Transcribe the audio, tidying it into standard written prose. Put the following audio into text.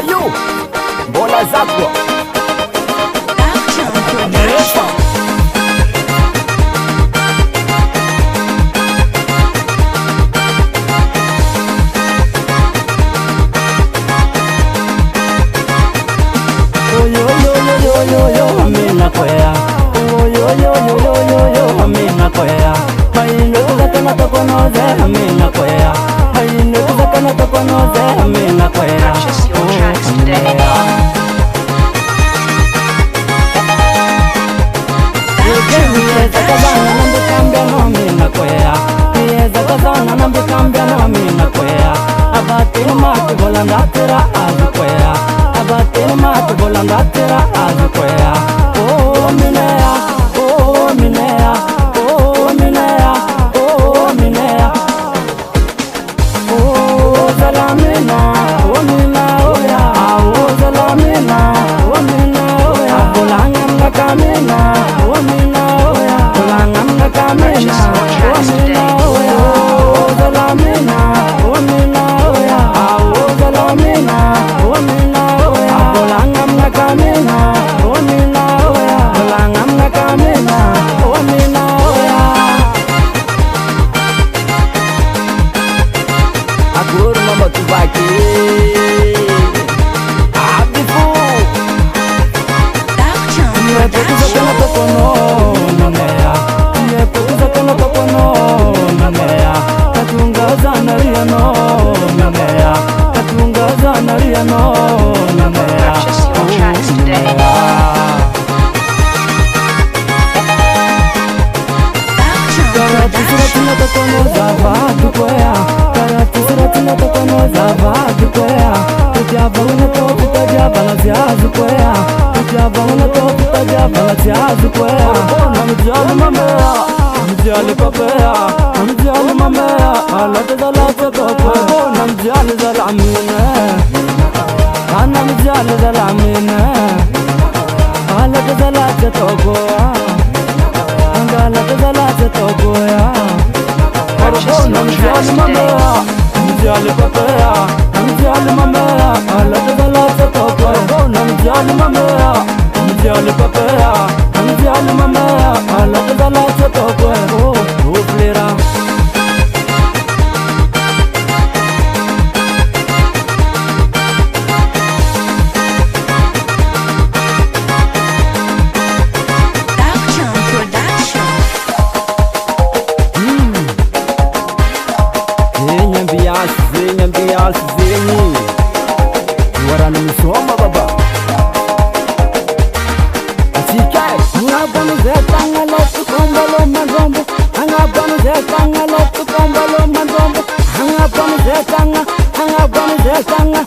Ayu mbola zako amina kwea amina kwea haine kuzakana takonoze amina kwea haine kuzakana takonoze amina kwea zakazana nambikambia no amina kwea zakazana nambikambia no amina kwea abatini mati volandatira azikwea abatini mati volandatira azikwea minea minea minea minea zalamina mina oya zalamina mina oya bulangam nakamina mina oya bulangam nakamina mina oya zalamina mina oya zalamina mina oya bulangam nakamina mina oya bulangam nakamina mina oya akur mama tubaki abifu zakana takono nanea zakana takono nanea katunga zanaria no nanea katunga zanaria no nanea Suratina takono zavadu kwea Karati suratina takono zavadu kwea Kujaba unatopita jabala ziazu kwea Kujaba unatopita jabala ziazu kwea Namjali mamea, namjali papea Namjali mamea, alata zalata tokwea Namjali zalamine Namjali zalamine Alata zalata tokwea Alata zalata tokwea namjali mamea, namjali papea Namjali mamea, alata zalata tokwea Namjali mamea, namjali papea Namjali mamea, alata zalata tokwea Uflira zenyi warana misoma baba atikae angabanu zetanga lotu kombalo mandombo angabanu zetanga lotu kombalo mandombo angabanu zetanga